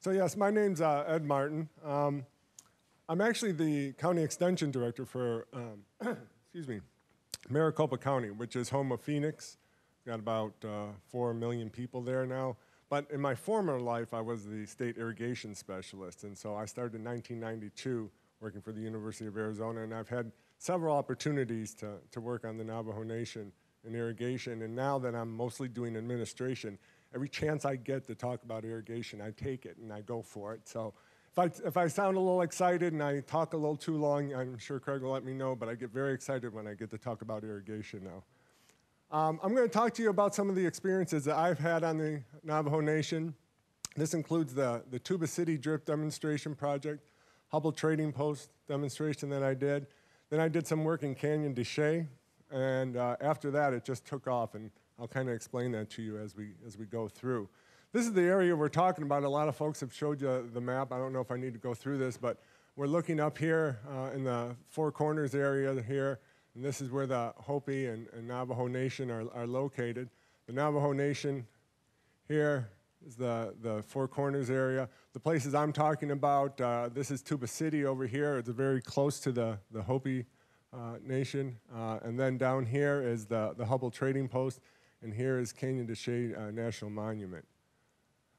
So yes, my name's Ed Martin. I'm actually the County Extension Director for, excuse me, Maricopa County, which is home of Phoenix. Got about 4 million people there now. But in my former life, I was the state irrigation specialist. And so I started in 1992 working for the University of Arizona. And I've had several opportunities to work on the Navajo Nation in irrigation. And now that I'm mostly doing administration, every chance I get to talk about irrigation, I take it and I go for it. So if I sound a little excited and I talk a little too long, I'm sure Craig will let me know, but I get very excited when I get to talk about irrigation now. I'm going to talk to you about some of the experiences that I've had on the Navajo Nation. This includes the Tuba City drip demonstration project, Hubbell trading post demonstration that I did. Then I did some work in Canyon de Chelly, and after that it just took off, and I'll kind of explain that to you as we go through. This is the area we're talking about. A lot of folks have showed you the map. I don't know if I need to go through this, but we're looking up here in the Four Corners area here. And this is where the Hopi and Navajo Nation are located. The Navajo Nation here is the Four Corners area. The places I'm talking about, this is Tuba City over here. It's very close to the Hopi Nation. And then down here is the Hubbell Trading Post. And here is Canyon de Chelly National Monument.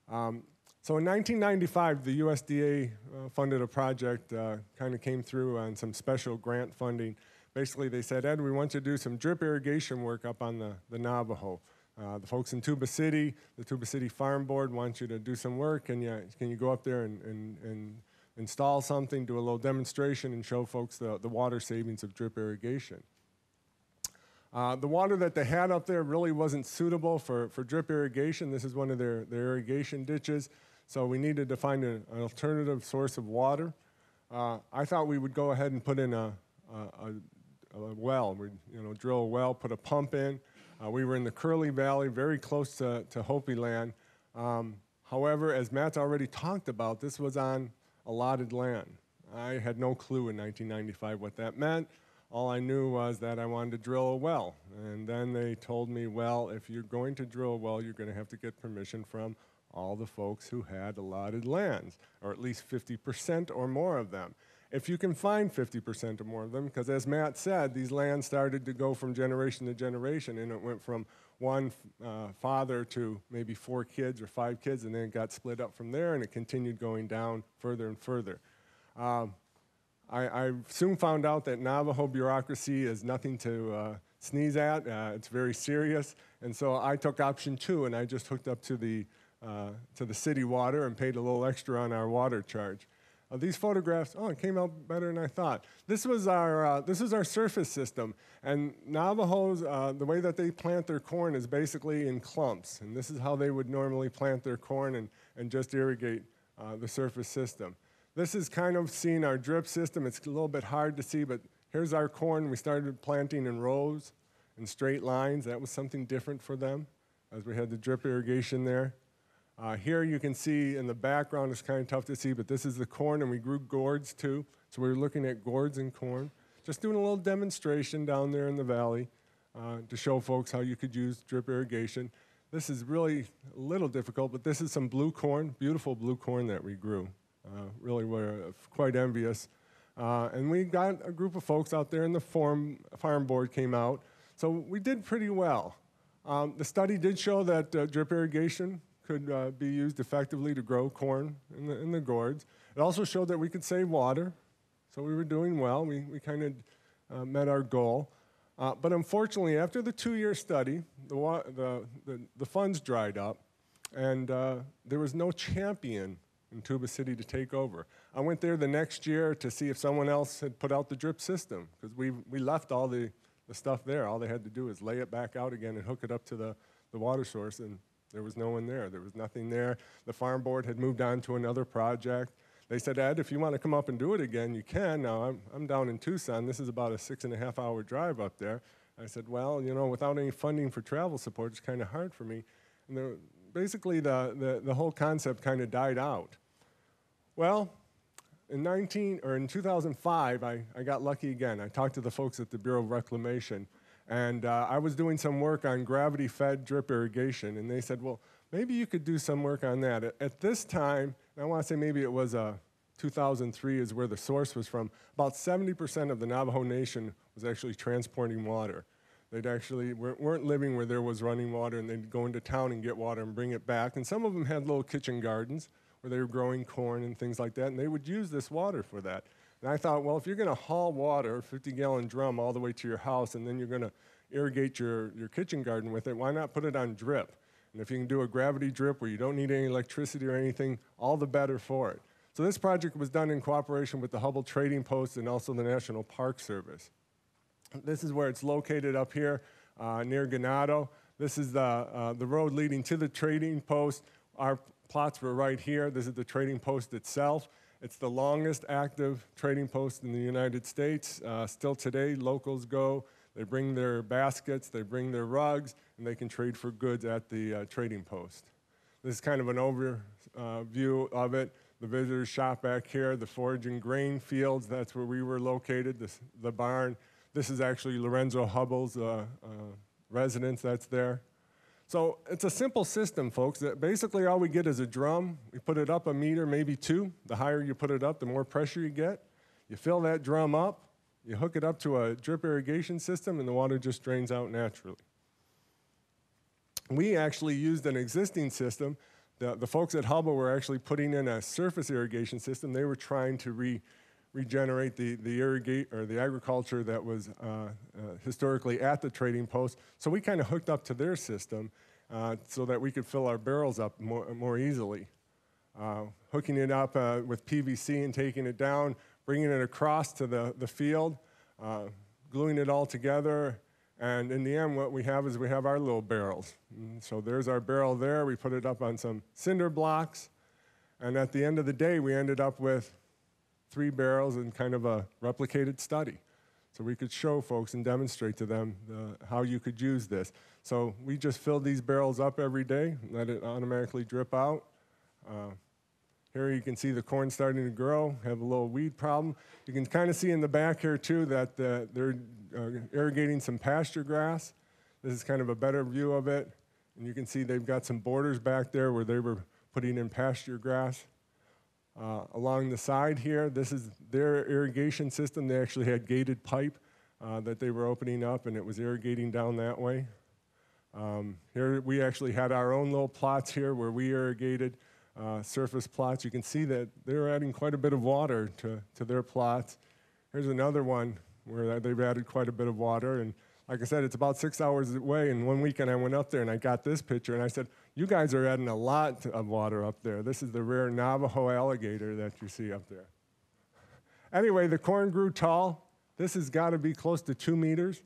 So in 1995, the USDA funded a project, kind of came through on some special grant funding. Basically, they said, Ed, we want you to do some drip irrigation work up on the Navajo. The folks in Tuba City, the Tuba City Farm Board want you to do some work. Can you go up there and install something, do a little demonstration, and show folks the water savings of drip irrigation? The water that they had up there really wasn't suitable for drip irrigation. This is one of their irrigation ditches. So we needed to find an alternative source of water. I thought we would go ahead and put in a well. We'd drill a well, put a pump in. We were in the Curly Valley, very close to Hopi land. However, as Matt's already talked about, this was on allotted land. I had no clue in 1995 what that meant. All I knew was that I wanted to drill a well. And then they told me, well, if you're going to drill a well, you're going to have to get permission from all the folks who had allotted lands, or at least 50% or more of them. If you can find 50% or more of them, because as Matt said, these lands started to go from generation to generation, and it went from one father to maybe 4 kids or 5 kids, and then it got split up from there, and it continued going down further and further. I soon found out that Navajo bureaucracy is nothing to sneeze at. It's very serious, and so I took option 2, and I just hooked up to the city water and paid a little extra on our water charge. These photographs, it came out better than I thought. This was our surface system, and Navajos, the way that they plant their corn is basically in clumps, and this is how they would normally plant their corn and just irrigate the surface system. This is kind of seeing our drip system. It's a little bit hard to see, but here's our corn. We started planting in rows, in straight lines. That was something different for them, as we had the drip irrigation there. Here you can see in the background, it's kind of tough to see, but this is the corn, and we grew gourds too. So we were looking at gourds and corn. Just doing a little demonstration down there in the valley to show folks how you could use drip irrigation. This is really a little difficult, but this is some blue corn, beautiful blue corn that we grew. Really we're quite envious. And we got a group of folks out there, and the farm board came out. So we did pretty well. The study did show that drip irrigation could be used effectively to grow corn in the gourds. It also showed that we could save water, so we were doing well. We kind of met our goal. But unfortunately, after the 2-year study, the funds dried up, and there was no champion in Tuba City to take over. I went there the next year to see if someone else had put out the drip system, because we left all the stuff there. All they had to do is lay it back out again and hook it up to the water source, and there was no one there. There was nothing there. The farm board had moved on to another project. They said, Ed, if you want to come up and do it again, you can. Now, I'm down in Tucson. This is about a 6.5-hour drive up there. I said, well, without any funding for travel support, it's kind of hard for me. And basically, the whole concept kind of died out. Well, in 2005, I got lucky again. I talked to the folks at the Bureau of Reclamation, and I was doing some work on gravity-fed drip irrigation, and they said, well, maybe you could do some work on that. At this time, and I want to say maybe it was 2003 is where the source was from. About 70% of the Navajo Nation was actually transporting water. They'd actually weren't living where there was running water, and they'd go into town and get water and bring it back. And some of them had little kitchen gardens where they were growing corn and things like that, and they would use this water for that. And I thought, well, if you're going to haul water, 50-gallon drum, all the way to your house, and then you're going to irrigate your kitchen garden with it, why not put it on drip? And if you can do a gravity drip where you don't need any electricity or anything, all the better for it. So this project was done in cooperation with the Hubbell Trading Post and also the National Park Service. This is where it's located up here near Ganado. This is the road leading to the trading post. Our plots were right here. This is the trading post itself. It's the longest active trading post in the United States. Still today, locals go, they bring their baskets, they bring their rugs, and they can trade for goods at the trading post. This is kind of an overview of it. The visitors shop back here, the forage and grain fields, that's where we were located, the barn. This is actually Lorenzo Hubbell's residence that's there. So it's a simple system, folks. Basically, all we get is a drum. We put it up a meter, maybe 2. The higher you put it up, the more pressure you get. You fill that drum up, you hook it up to a drip irrigation system, and the water just drains out naturally. We actually used an existing system. The folks at Hubbell were actually putting in a surface irrigation system. They were trying to regenerate the agriculture that was historically at the trading post. So we kind of hooked up to their system so that we could fill our barrels up more easily. Hooking it up with PVC and taking it down, bringing it across to the field, gluing it all together, and in the end what we have is we have our little barrels. And so there's our barrel there. We put it up on some cinder blocks, and at the end of the day we ended up with 3 barrels in kind of a replicated study. So we could show folks and demonstrate to them how you could use this. So we just filled these barrels up every day, let it automatically drip out. Here you can see the corn starting to grow, have a little weed problem. You can kind of see in the back here too that they're irrigating some pasture grass. This is kind of a better view of it. And you can see they've got some borders back there where they were putting in pasture grass. Along the side here, this is their irrigation system. They actually had gated pipe that they were opening up, and it was irrigating down that way. Here we actually had our own little plots here where we irrigated surface plots. You can see that they're adding quite a bit of water to their plots. Here's another one where they've added quite a bit of water. And like I said, it's about 6 hours away, and one weekend I went up there and I got this picture, and I said, you guys are adding a lot of water up there. This is the rare Navajo alligator that you see up there. Anyway, the corn grew tall. This has got to be close to 2 meters.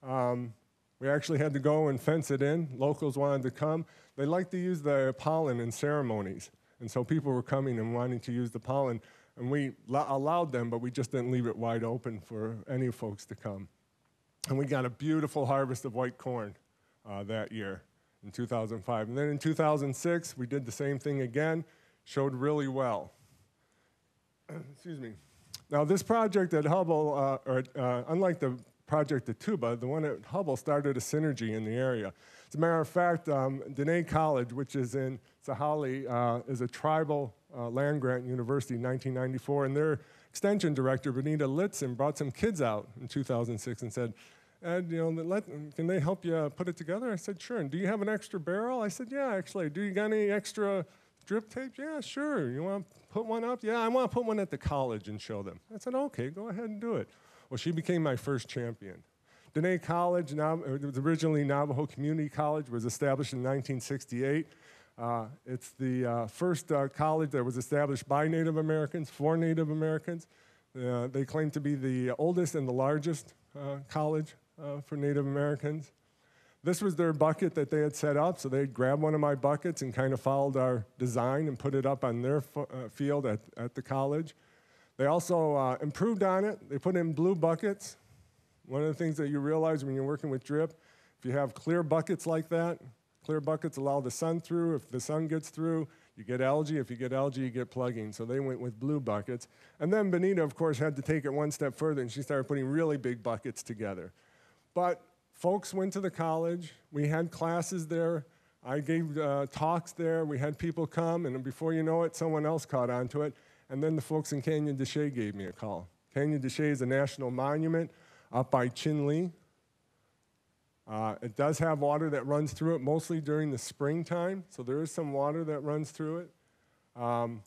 We actually had to go and fence it in. Locals wanted to come. They like to use the pollen in ceremonies, and so people were coming and wanting to use the pollen, and we allowed them, but we just didn't leave it wide open for any folks to come. And we got a beautiful harvest of white corn that year in 2005. And then in 2006, we did the same thing again, showed really well. Excuse me. Now this project at Hubbell, unlike the project at Tuba, the one at Hubbell started a synergy in the area. As a matter of fact, Dine College, which is in Sahali, is a tribal land-grant university in 1994, and their extension director, Benita Litzen, brought some kids out in 2006 and said, Ed, can they help you put it together? I said, sure. And do you have an extra barrel? I said, yeah, actually. Do you got any extra drip tape? Yeah, sure. You want to put one up? Yeah, I want to put one at the college and show them. I said, okay, go ahead and do it. Well, she became my first champion. Dine College, it was originally Navajo Community College, was established in 1968. It's the first college that was established by Native Americans, for Native Americans. They claim to be the oldest and the largest college for Native Americans. This was their bucket that they had set up, so they'd grab one of my buckets and kind of followed our design and put it up on their field at the college. They also improved on it. They put in blue buckets. One of the things that you realize when you're working with drip, if you have clear buckets like that, clear buckets allow the sun through. If the sun gets through, you get algae. If you get algae, you get plugging. So they went with blue buckets. And then Benita, of course, had to take it one step further, and she started putting really big buckets together. But folks went to the college. We had classes there. I gave talks there. We had people come, and before you know it, someone else caught on to it. And then the folks in Canyon de Chelly gave me a call. Canyon de Chelly is a national monument up by Chelly. It does have water that runs through it, mostly during the springtime, so there is some water that runs through it.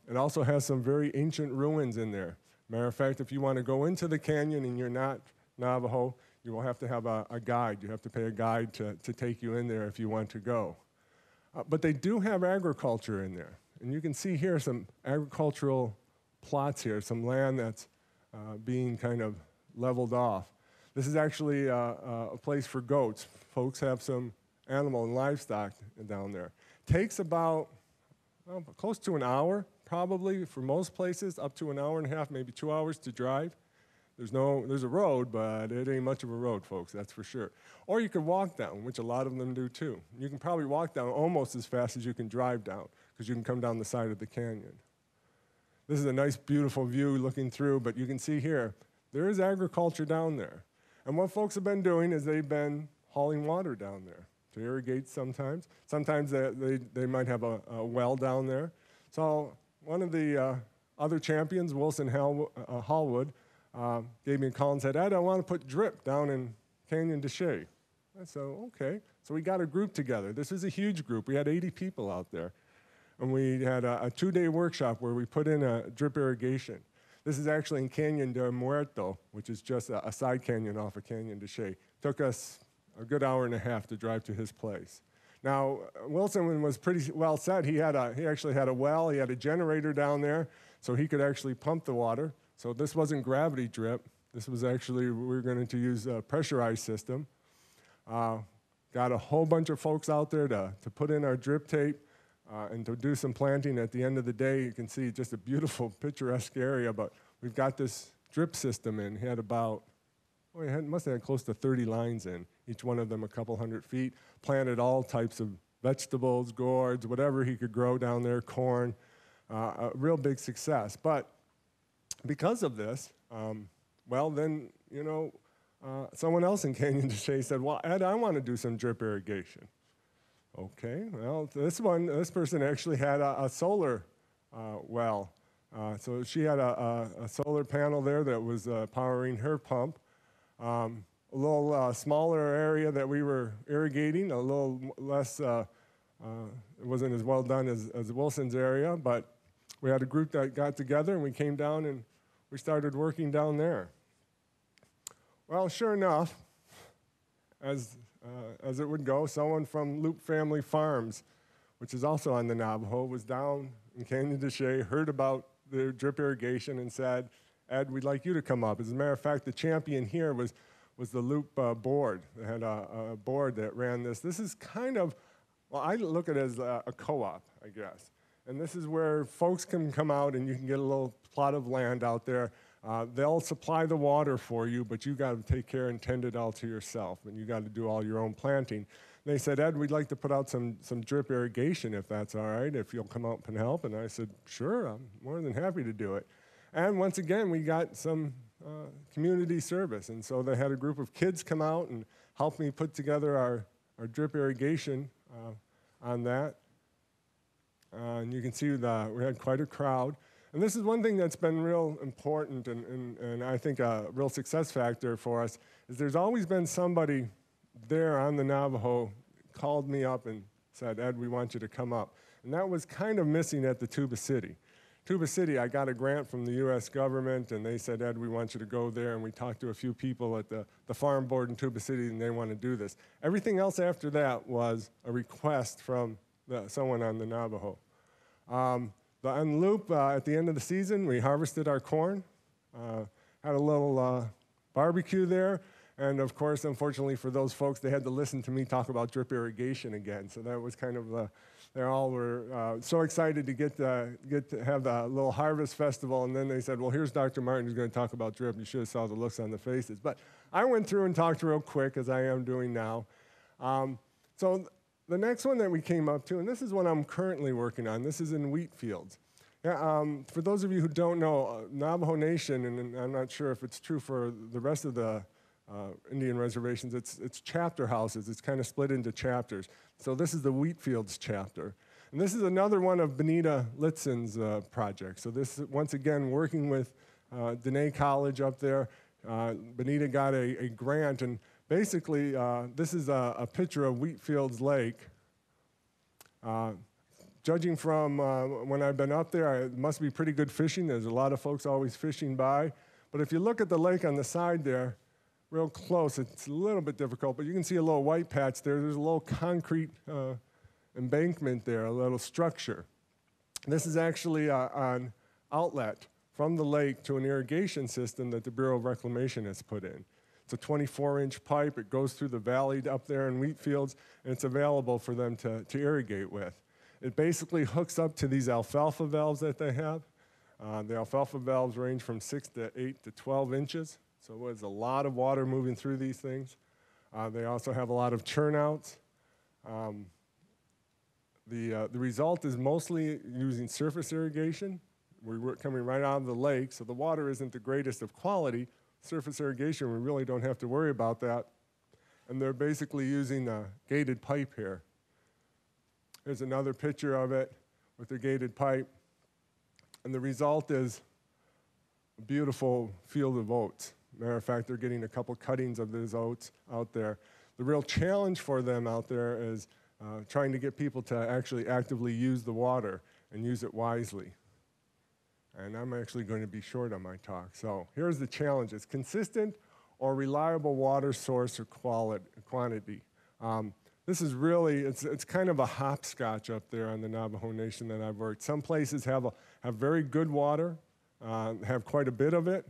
It also has some very ancient ruins in there. Matter of fact, if you want to go into the canyon and you're not Navajo, you will have to have a guide. You have to pay a guide to take you in there if you want to go. But they do have agriculture in there. And you can see here some agricultural plots here, some land that's being kind of leveled off. This is actually a place for goats. Folks have some animal and livestock down there. Takes about close to an hour, probably, for most places, up to an hour and a half, maybe 2 hours to drive. There's a road, but it ain't much of a road, folks, that's for sure. Or you can walk down, which a lot of them do too. You can probably walk down almost as fast as you can drive down, because you can come down the side of the canyon. This is a nice, beautiful view looking through, but you can see here, there is agriculture down there. And what folks have been doing is they've been hauling water down there to irrigate sometimes. Sometimes they might have a well down there. So one of the other champions, Wilson Hallwood, gave me a call and said, Ed, I want to put drip down in Canyon de Chelly. I said, okay. So we got a group together. This is a huge group. We had 80 people out there. And we had a 2-day workshop where we put in a drip irrigation. This is actually in Canyon de Muerto, which is just a side canyon off of Canyon de Chelly. Took us a good hour and a half to drive to his place. Now, Wilson was pretty well set. He actually had a well. He had a generator down there, so he could actually pump the water. So this wasn't gravity drip. This was actually, we were going to use a pressurized system. Got a whole bunch of folks out there to put in our drip tape and to do some planting. At the end of the day, you can see just a beautiful, picturesque area, but we've got this drip system in. He had about, must have had close to 30 lines in, each one of them a couple 100 feet, planted all types of vegetables, gourds, whatever he could grow down there, corn, a real big success. But because of this, well, then, someone else in Canyon de Chelly said, well, Ed, I want to do some drip irrigation. Okay, well, this person actually had a solar well. So she had a solar panel there that was powering her pump. A little smaller area that we were irrigating, a little less, it wasn't as well done as Wilson's area, but we had a group that got together and we came down and we started working down there. Well, sure enough, as it would go, someone from Leupp Family Farms, which is also on the Navajo, was down in Canyon de Chelly, heard about the drip irrigation and said, Ed, we'd like you to come up. As a matter of fact, the champion here was the Leupp board. They had a board that ran this. This is kind of, well, I look at it as a co-op, I guess. And this is where folks can come out and you can get a little plot of land out there. They'll supply the water for you, but you got to take care and tend it all to yourself, and you got to do all your own planting. They said, Ed, we'd like to put out some drip irrigation, if that's all right, if you'll come out and help. And I said, sure, I'm more than happy to do it. And once again, we got some community service. And so they had a group of kids come out and help me put together our drip irrigation on that. And you can see that we had quite a crowd. And this is one thing that's been real important and I think a real success factor for us, is there's always been somebody there on the Navajo called me up and said, Ed, we want you to come up. And that was kind of missing at the Tuba City. Tuba City, I got a grant from the U.S. government, and they said, Ed, we want you to go there. And we talked to a few people at the farm board in Tuba City, and they want to do this. Everything else after that was a request from someone on the Navajo. On Leupp, at the end of the season, we harvested our corn, had a little barbecue there, and of course, unfortunately for those folks, they had to listen to me talk about drip irrigation again. So that was kind of, they all were so excited to get to have the little harvest festival, and then they said, well, here's Dr. Martin who's going to talk about drip. You should have saw the looks on the faces. But I went through and talked real quick, as I am doing now. So the next one that we came up to, and this is what I'm currently working on. This is in Wheatfields. Yeah, for those of you who don't know, Navajo Nation, and I'm not sure if it's true for the rest of the Indian reservations, it's chapter houses. It's kind of split into chapters. So this is the Wheatfields chapter. And this is another one of Benita Litzon's projects. So this is, once again, working with Dine College up there. Benita got a grant, and basically this is a picture of Wheatfields Lake. Judging from when I've been up there, it must be pretty good fishing. There's a lot of folks always fishing by. But if you look at the lake on the side there, real close, it's a little bit difficult, but you can see a little white patch there. There's a little concrete embankment there, a little structure. This is actually an outlet from the lake to an irrigation system that the Bureau of Reclamation has put in. It's a 24-inch pipe. It goes through the valley up there in Wheatfields, and it's available for them to irrigate with. It basically hooks up to these alfalfa valves that they have. The alfalfa valves range from 6 to 8 to 12 inches, so there's a lot of water moving through these things. They also have a lot of churnouts. The result is mostly using surface irrigation. We're coming right out of the lake, so the water isn't the greatest of quality. Surface irrigation, we really don't have to worry about that. And they're basically using a gated pipe here. Here's another picture of it with the gated pipe. And the result is a beautiful field of oats. Matter of fact, they're getting a couple cuttings of those oats out there. The real challenge for them out there is trying to get people to actually actively use the water and use it wisely. And I'm actually going to be short on my talk. So here's the challenges: consistent or reliable water source or quantity. This is really, it's kind of a hopscotch up there on the Navajo Nation that I've worked. Some places have very good water, have quite a bit of it,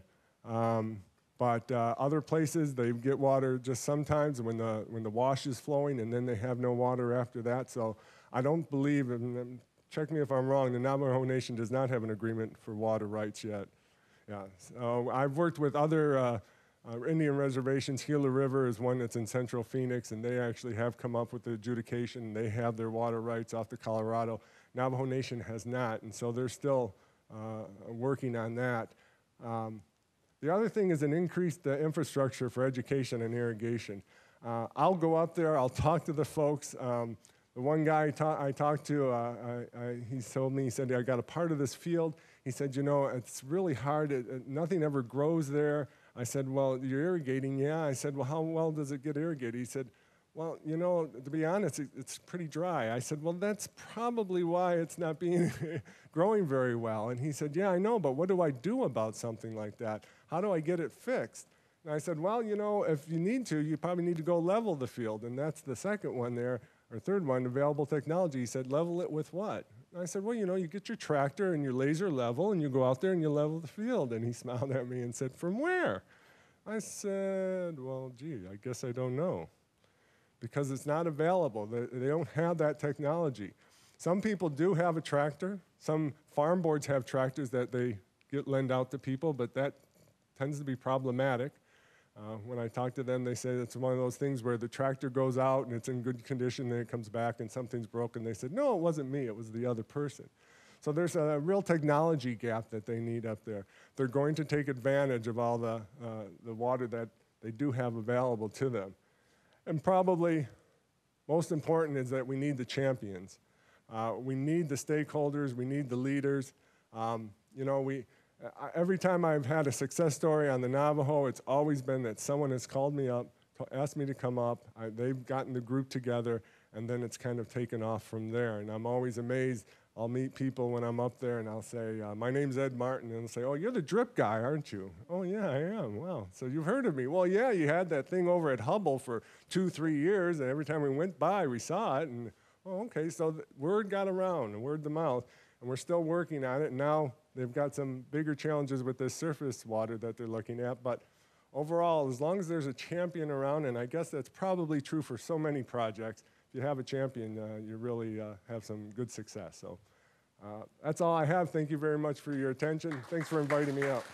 but other places they get water just sometimes when the wash is flowing, and then they have no water after that. So I don't believe, and check me if I'm wrong, the Navajo Nation does not have an agreement for water rights yet. Yeah, so I've worked with other Indian reservations. Gila River is one that's in central Phoenix, and they actually have come up with the adjudication. They have their water rights off the Colorado. Navajo Nation has not, and so they're still working on that. The other thing is an increased infrastructure for education and irrigation. I'll go up there, I'll talk to the folks. The one guy I talked to, he told me, he said, I got a part of this field. He said, you know, it's really hard. Nothing ever grows there. I said, well, you're irrigating, yeah. I said, well, how well does it get irrigated? He said, well, you know, to be honest, it's pretty dry. I said, well, that's probably why it's not being growing very well. And he said, yeah, I know, but what do I do about something like that? How do I get it fixed? And I said, well, you know, if you need to, you probably need to go level the field. And that's the second one there, or third one, available technology. He said, level it with what? And I said, well, you know, you get your tractor and your laser level, and you go out there and you level the field. And he smiled at me and said, from where? I said, well, gee, I guess I don't know. Because it's not available. They don't have that technology. Some people do have a tractor. Some farm boards have tractors that they lend out to people, but that tends to be problematic. When I talk to them, they say it's one of those things where the tractor goes out and it's in good condition, then it comes back and something's broken. They said, no, it wasn't me, it was the other person. So there's a real technology gap that they need up there. They're going to take advantage of all the water that they do have available to them. And probably most important is that we need the champions. We need the stakeholders, we need the leaders. You know, every time I've had a success story on the Navajo, it's always been that someone has called me up, asked me to come up, they've gotten the group together, and then it's kind of taken off from there. And I'm always amazed. I'll meet people when I'm up there, and I'll say, my name's Ed Martin, and they'll say, oh, you're the drip guy, aren't you? Oh, yeah, I am. Wow, so you've heard of me. Well, yeah, you had that thing over at Hubbell for 2-3 years, and every time we went by, we saw it, and, oh, okay, so the word got around, and word to mouth, and we're still working on it. And now they've got some bigger challenges with this surface water that they're looking at, but overall, as long as there's a champion around, and I guess that's probably true for so many projects, if you have a champion, you really have some good success. So that's all I have. Thank you very much for your attention. Thanks for inviting me out.